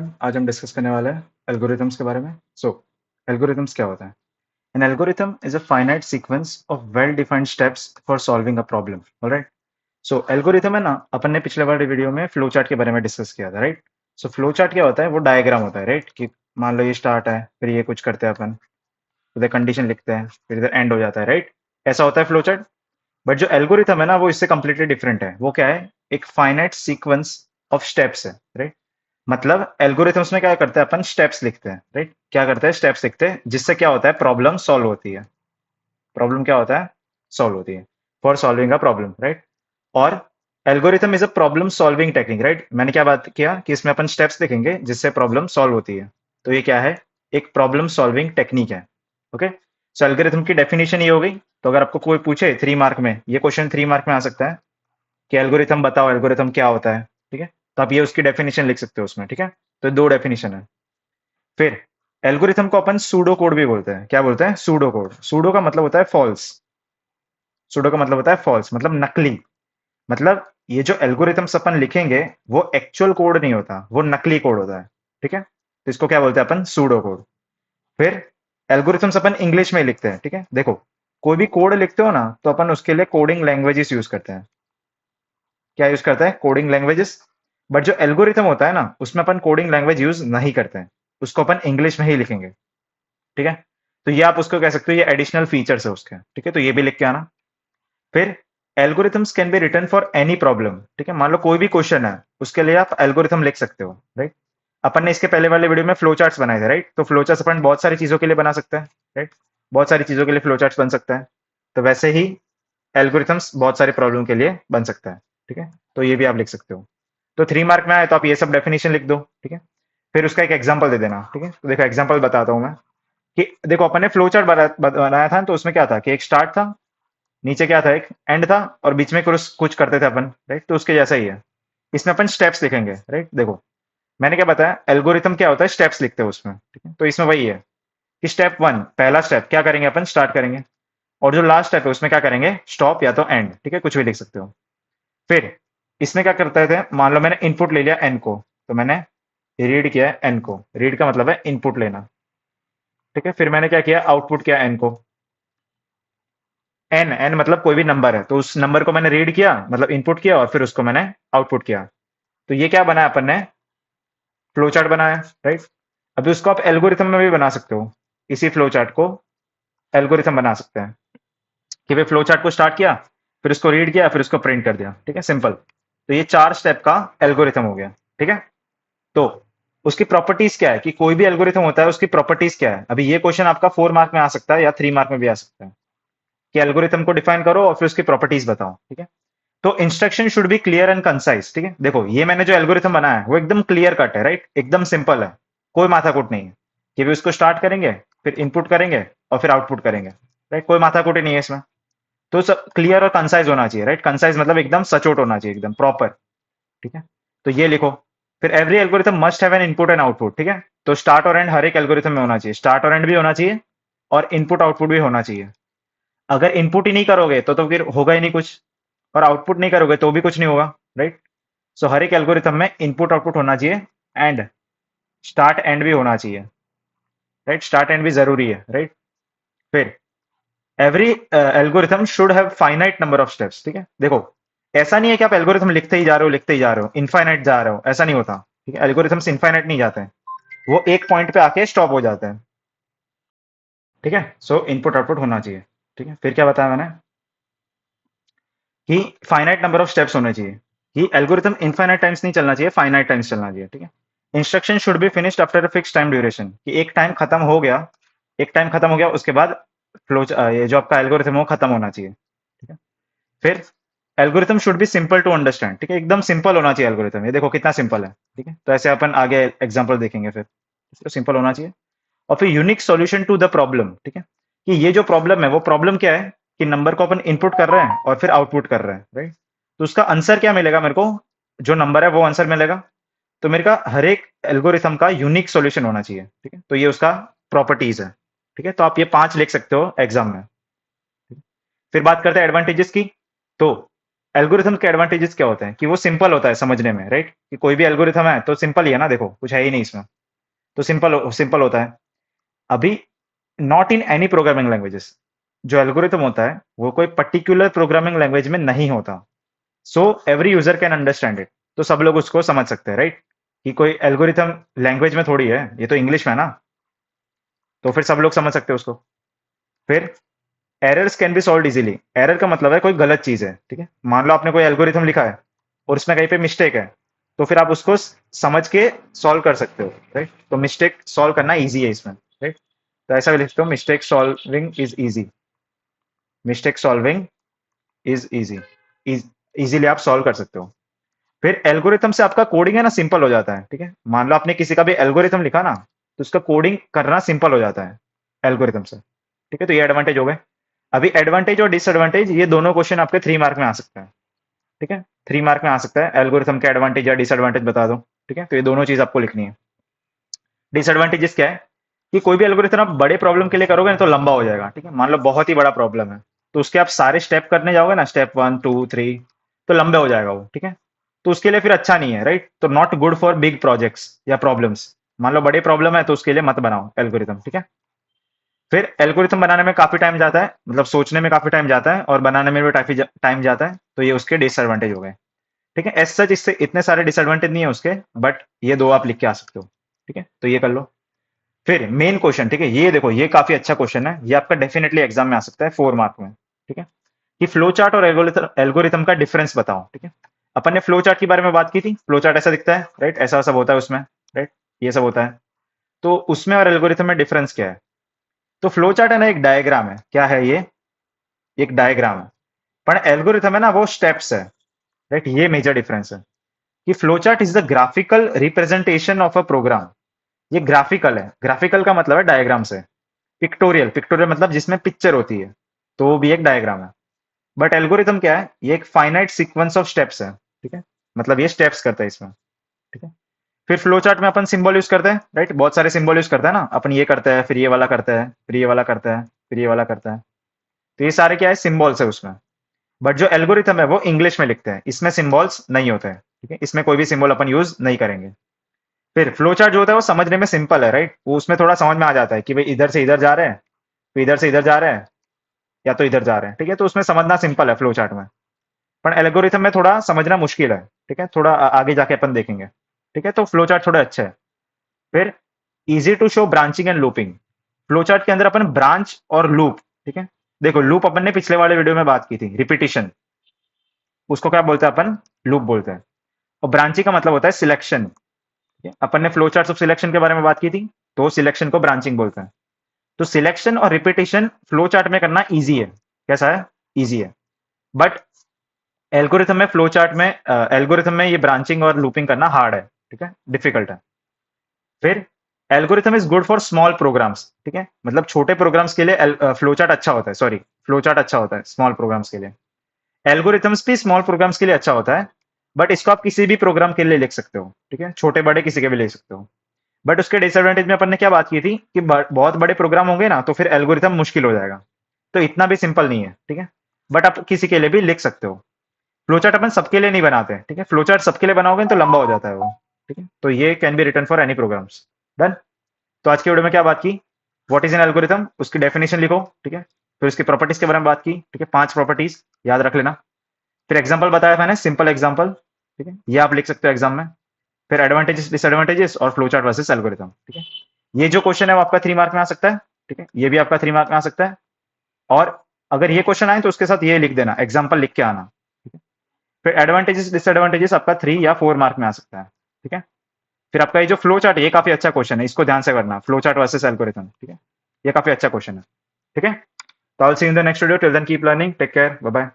Student, आज हम discuss करने वाले हैं एल्गोरिथम्स के बारे में। एल्गोरिथम्स क्या होता है? An algorithm is a finite sequence of well defined steps for solving a problem. Alright, so algorithm है ना, अपन ने पिछले वाले वीडियो में फ्लो चार्ट के बारे में डिस्कस किया था। राइट, सो फ्लो चार्ट क्या होता है? वो डायग्राम होता है। राइट, कि मान लो ये स्टार्ट है, फिर ये कुछ करते हैं अपन, इधर कंडीशन लिखते हैं, फिर इधर एंड हो जाता है। राइट, ऐसा होता है फ्लो चार्ट। बट जो एल्गोरिथम है ना, वो इससे कंप्लीटली डिफरेंट है। वो क्या है? एक फाइनाइट सीक्वेंस ऑफ स्टेप्स है। राइट, मतलब एल्गोरिथम्स में क्या करते हैं अपन? स्टेप्स लिखते हैं। राइट, क्या करते हैं? स्टेप्स लिखते हैं, जिससे क्या होता है? प्रॉब्लम सॉल्व होती है। प्रॉब्लम क्या होता है? सॉल्व होती है, for solving a problem. Right, और algorithm is a problem solving technique. Right, मैंने क्या बात किया कि इसमें अपन स्टेप्स लिखेंगे जिससे प्रॉब्लम सॉल्व होती है। तो ये क्या है? एक प्रॉब्लम सॉल्विंग टेक्निक है। ओके, सो एल्गोरिथम की डेफिनेशन ये हो गई। तो अगर आपको कोई पूछे 3 मार्क में, ये क्वेश्चन 3 मार्क में आ सकता है कि एल्गोरिथम बताओ, एल्गोरिथम क्या होता है। ठीक है, तो आप ये उसकी डेफिनेशन लिख सकते हो उसमें। ठीक है, तो 2 डेफिनेशन है। फिर एल्गोरिथम को अपन सूडो कोड भी बोलते हैं। क्या बोलते हैं? Pseudo code. सूडो का मतलब होता है फॉल्स। सूडो का मतलब होता है फॉल्स, मतलब नकली। मतलब ये जो एल्गोरिथम्स अपन लिखेंगे, वो एक्चुअल कोड नहीं होता, वो नकली कोड होता है। ठीक है, तो इसको क्या बोलते हैं अपन? Pseudo code. फिर एल्गोरिथम्स अपन इंग्लिश में लिखते हैं। ठीक है, देखो, कोई भी कोड लिखते हो ना, तो अपन उसके लिए कोडिंग लैंग्वेजेस यूज करते हैं। क्या यूज करते हैं? Coding languages. बट जो एल्गोरिथम होता है ना, उसमें अपन कोडिंग लैंग्वेज यूज नहीं करते हैं। उसको अपन इंग्लिश में ही लिखेंगे। ठीक है, तो ये आप उसको कह सकते हो, ये एडिशनल फीचर्स है उसके। ठीक है, तो ये भी लिख के आना। फिर algorithms can be written for any problem. ठीक है, मान लो कोई भी क्वेश्चन है, उसके लिए आप एल्गोरिथम लिख सकते हो। राइट, अपन ने इसके पहले वाले वीडियो में फ्लो चार्ट्स बनाए थे। राइट, तो फ्लो चार्ट्स अपन बहुत सारी चीजों के लिए बना सकते हैं। राइट, बहुत सारी चीजों के लिए फ्लो चार्ट्स बन सकता है। तो वैसे ही एल्गोरिथम्स बहुत सारे प्रॉब्लम के लिए बन सकता है। ठीक है, तो ये भी आप लिख सकते हो। तो 3 मार्क में आए तो आप ये सब डेफिनेशन लिख दो। ठीक है, फिर उसका एक एग्जांपल दे देना। ठीक है, तो देखो एग्जांपल बताता हूं मैं कि देखो अपन ने फ्लो चार्ट बनाया था, तो उसमें क्या था कि एक स्टार्ट था, नीचे क्या था? एक एंड था, और बीच में कुछ कुछ करते थे अपन। राइट, तो उसके जैसा ही है। इसमें अपन स्टेप्स लिखेंगे। राइट, देखो मैंने क्या बताया, एल्गोरिथम क्या होता है? स्टेप्स लिखते हैं उसमें। ठीक है, तो इसमें वही है कि स्टेप 1, पहला स्टेप क्या करेंगे अपन? स्टार्ट करेंगे। और जो लास्ट स्टेप है उसमें क्या करेंगे? स्टॉप या तो एंड। ठीक है, कुछ भी लिख सकते हो। फिर इसमें क्या करते थे? मान लो मैंने इनपुट ले लिया एन को, तो मैंने रीड किया एन को। रीड का मतलब है इनपुट लेना। ठीक है, फिर मैंने क्या किया? आउटपुट किया एन को। एन एन मतलब कोई भी नंबर है, तो उस नंबर को मैंने रीड किया, मतलब इनपुट किया, और फिर उसको मैंने आउटपुट किया। तो ये क्या बनाया अपन ने? फ्लो चार्ट बनाया। राइट, अभी उसको आप एल्गोरिथम में भी बना सकते हो। इसी फ्लो चार्ट को एल्गोरिथम बना सकते हैं कि भाई फ्लो चार्ट को स्टार्ट किया, फिर उसको रीड किया, फिर उसको प्रिंट कर दिया। ठीक है, सिंपल। तो ये 4 स्टेप का एल्गोरिथम हो गया। ठीक है, तो उसकी प्रॉपर्टीज क्या है? कि कोई भी एल्गोरिथम होता है, उसकी प्रॉपर्टीज क्या है? अभी ये क्वेश्चन आपका 4 मार्क में आ सकता है या 3 मार्क में भी आ सकता है कि एल्गोरिथम को डिफाइन करो और फिर उसकी प्रॉपर्टीज बताओ। ठीक है, तो instruction should be clear and concise. ठीक है, देखो ये मैंने जो एल्गोरिथम बनाया है वो एकदम क्लियर कट है। राइट, एकदम सिंपल है, कोई माथाकूट नहीं है कि भी उसको स्टार्ट करेंगे, फिर इनपुट करेंगे, और फिर आउटपुट करेंगे। राइट, कोई माथाकूट ही नहीं है इसमें। तो सब क्लियर और कंसाइज होना चाहिए। राइट, कंसाइज मतलब एकदम सचोट होना चाहिए, एकदम प्रॉपर। ठीक है, तो ये लिखो। फिर every algorithm must have an input and output. ठीक है, तो स्टार्ट और एंड हर एक एल्गोरिथम में होना चाहिए। स्टार्ट और एंड भी होना चाहिए, और इनपुट आउटपुट भी होना चाहिए। अगर इनपुट ही नहीं करोगे तो फिर होगा ही नहीं कुछ, और आउटपुट नहीं करोगे तो भी कुछ नहीं होगा। राइट, सो हर एक एल्गोरिथम में इनपुट आउटपुट होना चाहिए, एंड स्टार्ट एंड भी होना चाहिए। राइट, स्टार्ट एंड भी जरूरी है। राइट, फिर every algorithm should have finite number of steps. ठीक है, देखो ऐसा नहीं है कि आप एल्गोरिथम लिखते ही जा रहे हो, लिखते ही जा रहे हो, इनफाइनाइट जा रहे हो, ऐसा नहीं होता। ठीक है, एल्गोरिथम्स इनफाइनाइट नहीं जाते हैं, वो एक पॉइंट पे आके स्टॉप हो जाते हैं। ठीक है, सो इनपुट आउटपुट होना चाहिए। ठीक है, फिर क्या बताया मैंने कि फाइनाइट नंबर ऑफ स्टेप्स होने चाहिए, कि एल्गोरिथम इनफाइनाइट टाइम्स नहीं चलना चाहिए, फाइनाइट टाइम्स चलना चाहिए। ठीक है, instruction should be finished after a fix time duration, कि एक टाइम खत्म हो गया, एक टाइम खत्म हो गया उसके बाद फ्लो, ये जो आपका एल्गोरिथम है वो खत्म होना चाहिए। ठीक है, फिर algorithm should be simple to understand. ठीक है, एकदम सिंपल होना चाहिए एल्गोरिथम। ये देखो कितना सिंपल है। ठीक है, तो ऐसे अपन आगे एग्जांपल देखेंगे। फिर तो सिंपल होना चाहिए, और फिर unique solution to the problem. ठीक है, कि ये जो प्रॉब्लम है, वो प्रॉब्लम क्या है? कि नंबर को अपन इनपुट कर रहे हैं और फिर आउटपुट कर रहे हैं। राइट, तो उसका आंसर क्या मिलेगा मेरे को? जो नंबर है वो आंसर मिलेगा। तो मेरे का हर एक एल्गोरिथम का यूनिक सॉल्यूशन होना चाहिए। ठीक है, तो ये उसका प्रॉपर्टीज है। ठीक है, तो आप ये 5 लिख सकते हो एग्जाम में। फिर बात करते हैं एडवांटेजेस की। तो एल्गोरिथम के एडवांटेजेस क्या होते हैं कि वो सिंपल होता है समझने में, राइट? कि कोई भी एल्गोरिथम है तो सिंपल ही है ना, देखो कुछ है ही नहीं इसमें, तो सिंपल सिंपल होता है। अभी not in any programming languages, जो एल्गोरिथम होता है वो कोई पर्टिकुलर प्रोग्रामिंग लैंग्वेज में नहीं होता। So every user can understand it, तो सब लोग उसको समझ सकते हैं, राइट? कि कोई एल्गोरिथम लैंग्वेज में थोड़ी है, ये तो इंग्लिश में है ना, तो फिर सब लोग समझ सकते हैं उसको। फिर errors can be solve easily. Error का मतलब है कोई गलत चीज है, ठीक है? मान लो आपने कोई एल्गोरिथम लिखा है और उसमें कहीं पे मिस्टेक है, तो फिर आप उसको समझ के सॉल्व कर सकते हो, राइट? तो मिस्टेक सॉल्व करना इजी है इसमें, राइट? तो ऐसा लिखते हो, mistake solving is easy. Mistake solving is easy, easily आप सॉल्व कर सकते हो। फिर एल्गोरिथम से आपका कोडिंग है ना सिंपल हो जाता है, ठीक है? मान लो आपने किसी का भी एल्गोरिथम लिखा ना, तो उसका कोडिंग करना सिंपल हो जाता है एल्गोरिथम से, ठीक है? तो ये एडवांटेज हो गए। अभी एडवांटेज और डिसएडवांटेज, ये दोनों क्वेश्चन आपके 3 मार्क में आ सकते हैं, ठीक है? 3 मार्क में आ सकता है, एल्गोरिथम के एडवांटेज या डिसएडवांटेज बता दो, ठीक है? तो ये दोनों चीज आपको लिखनी है। डिसएडवांटेजेस क्या है कि कोई भी एल्गोरिथम आप बड़े प्रॉब्लम के लिए करोगे ना तो लंबा हो जाएगा, ठीक है? मान लो बहुत ही बड़ा प्रॉब्लम है, तो उसके आप सारे स्टेप करने जाओगे ना, स्टेप 1 2 3, तो लंबे हो जाएगा वो, ठीक है? तो उसके लिए फिर अच्छा नहीं है, राइट? तो not good for big projects या प्रॉब्लम्स। मान लो बड़े प्रॉब्लम है तो उसके लिए मत बनाओ एल्गोरिथम, ठीक है? फिर एल्गोरिथम बनाने में काफी टाइम जाता है, मतलब सोचने में काफी टाइम जाता है और बनाने में भी काफी टाइम जाता है, तो ये उसके डिसएडवांटेज हो गए, ठीक है? एज सच इससे इतने सारे डिसएडवांटेज नहीं है उसके, बट ये दो आप लिख के आ सकते हो, ठीक है? तो ये कर लो। फिर मेन क्वेश्चन, ठीक है? ये देखो, ये काफी अच्छा क्वेश्चन है, ये आपका डेफिनेटली एग्जाम में आ सकता है 4 मार्क में, ठीक है? कि फ्लो चार्ट और एल्गोरिथम का डिफरेंस बताओ, ठीक है? अपन ने फ्लो चार्ट के बारे में बात की थी, फ्लो चार्ट ऐसा दिखता है, राइट? ऐसा सब होता है उसमें, राइट? ये सब होता है। तो उसमें और एल्गोरिथम में डिफरेंस क्या है? तो फ्लो चार्ट है ना, एक डायग्राम है, क्या है ये? एक डायग्राम है। पर एल्गोरिथम है ना, वो स्टेप्स है, राइट? ये मेजर डिफरेंस है कि flow chart is the graphical representation of a program. ये ग्राफिकल है, ग्राफिकल का मतलब है डायग्राम से। पिक्टोरियल, पिक्टोरियल मतलब जिसमें पिक्चर होती है, तो वो भी एक डायग्राम है। बट एल्गोरिथम क्या है? ये एक फाइनाइट सीक्वेंस ऑफ स्टेप्स है, ठीक है? मतलब ये स्टेप्स करता है इसमें, ठीक है? फिर फ्लो चार्ट में अपन सिंबल यूज करते हैं, राइट? बहुत सारे सिंबल यूज करते हैं ना अपन, ये करते हैं, फिर ये वाला करते हैं, फिर ये वाला करते हैं, फिर ये वाला करते हैं। तो ये सारे क्या है? सिंबल्स है उसमें। बट जो एल्गोरिथम है वो इंग्लिश में लिखते हैं, इसमें सिंबल्स नहीं होते हैं, ठीक है? इसमें कोई भी सिंबल अपन यूज नहीं करेंगे। फिर फ्लो चार्ट जो होता है वो समझने में सिंपल है, राइट? वो उसमें थोड़ा समझ में आ जाता है कि भाई इधर से इधर जा रहे हैं, फिर इधर से इधर जा रहे हैं, या तो इधर जा रहे हैं, ठीक है? तो उसमें समझना सिंपल है फ्लो चार्ट में। पर एल्गोरिथम में थोड़ा समझना मुश्किल है, ठीक है? थोड़ा आगे जाके अपन देखेंगे, ठीक है? तो फ्लो चार्ट थोड़ा अच्छा है। फिर easy to show branching and looping. Flow chart के अंदर अपन ब्रांच और लूप, ठीक है? देखो लूप अपन ने पिछले वाले वीडियो में बात की थी, रिपीटिशन, उसको क्या बोलते हैं अपन? लूप बोलते हैं। और ब्रांचिंग का मतलब होता है सिलेक्शन, ठीक है? अपन ने फ्लो चार्ट ऑफ सिलेक्शन के बारे में बात की थी, तो सिलेक्शन को ब्रांचिंग बोलते हैं। तो सिलेक्शन और रिपीटिशन फ्लो चार्ट में करना इजी है। कैसा है? इजी है। बट एल्गोरिथम में, फ्लो चार्ट में, एल्गोरिथम में ये ब्रांचिंग और लूपिंग करना हार्ड है, ठीक है? डिफिकल्ट है। फिर algorithm is good for small programs, ठीक है? मतलब छोटे प्रोग्राम्स के लिए फ्लो चार्ट अच्छा होता है, सॉरी, फ्लो चार्ट अच्छा होता है स्मॉल प्रोग्राम्स के लिए। एल्गोरिथम्स भी स्मॉल प्रोग्राम्स के लिए अच्छा होता है, बट इसको आप किसी भी प्रोग्राम के लिए लिख सकते हो, ठीक है? छोटे बड़े किसी के भी ले सकते हो। बट उसके डिसएडवांटेज में अपन ने क्या बात की थी कि बहुत बड़े प्रोग्राम होंगे ना तो फिर एल्गोरिथम मुश्किल हो जाएगा, तो इतना भी सिंपल नहीं है, ठीक है? बट आप किसी के लिए भी लिख सकते हो। फ्लो चार्ट अपन सबके लिए नहीं बनाते, ठीक है? फ्लो चार्ट सबके लिए बनाओगे तो लंबा हो जाता है वो, ठीक है? तो ये can be written for any programs. Done. तो आज के वीडियो में क्या बात की? व्हाट इज एन एल्गोरिथम, उसकी डेफिनेशन लिखो, ठीक है? फिर उसकी प्रॉपर्टीज के बारे में बात की, ठीक है? 5 प्रॉपर्टीज याद रख लेना। फिर एग्जाम्पल बताया मैंने, सिंपल एग्जाम्पल, ठीक है? ये आप लिख सकते हो एग्जाम में। फिर एडवांटेजेस डिसएडवांटेजेस और फ्लो चार्ट वर्सेस एल्गोरिथम, ठीक है? ये जो क्वेश्चन है वो आपका 3 मार्क में आ सकता है, ठीक है? ये भी आपका 3 मार्क में आ सकता है। और अगर ये क्वेश्चन आए तो उसके साथ ये लिख देना, एग्जाम्पल लिख के आना, ठीक है? फिर एडवांटेजेस डिसएडवांटेजेस आपका 3 या 4 मार्क में आ सकता है, ठीक है? फिर आपका ये जो फ्लो चार्ट है, ये काफी अच्छा क्वेश्चन है, इसको ध्यान से करना, फ्लो चार्ट वर्सेस एल्गोरिथम, ठीक है? ये काफी अच्छा क्वेश्चन है, ठीक है? तो I will see you in the next video, till then keep learning, take care, bye bye.